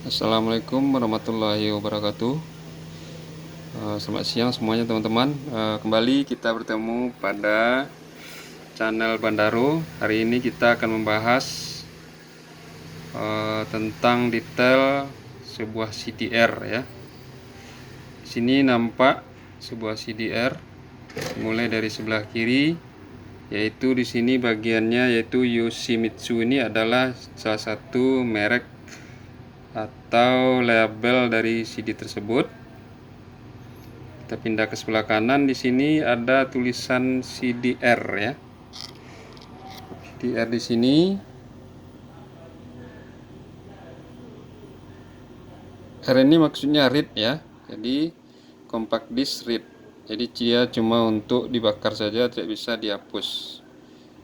Assalamualaikum warahmatullahi wabarakatuh. Selamat siang semuanya teman-teman. Kembali kita bertemu pada channel Bandaro. Hari ini kita akan membahas tentang detail sebuah CDR ya. Di sini nampak sebuah CDR mulai dari sebelah kiri, yaitu di sini bagiannya yaitu Yoshimitsu. Ini adalah salah satu merek atau label dari CD tersebut. Kita pindah ke sebelah kanan. Di sini ada tulisan CDR ya. CDR di sini. R ini maksudnya read ya. Jadi compact disc read. Jadi dia cuma untuk dibakar saja, tidak bisa dihapus.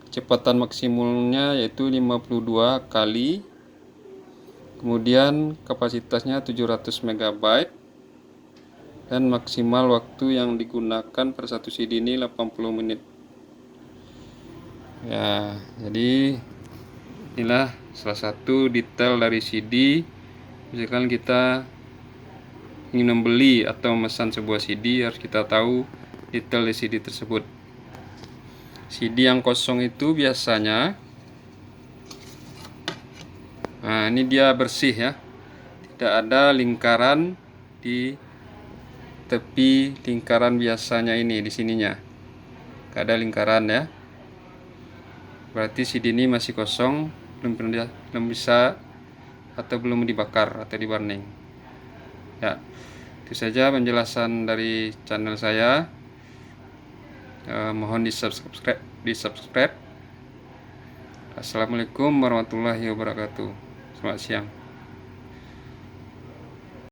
Kecepatan maksimumnya yaitu 52 kali. Kemudian kapasitasnya 700 MB. Dan maksimal waktu yang digunakan per satu CD ini 80 menit ya. Jadi inilah salah satu detail dari CD. Misalkan kita ingin membeli atau memesan sebuah CD, harus kita tahu detail di CD tersebut. CD yang kosong itu biasanya, nah ini dia bersih ya, tidak ada lingkaran di tepi lingkaran biasanya ini, di sininya gak ada lingkaran ya. Berarti CD ini masih kosong, belum bisa atau belum dibakar atau di burning ya. Itu saja penjelasan dari channel saya. Mohon di subscribe. Assalamualaikum warahmatullahi wabarakatuh. Selamat siang.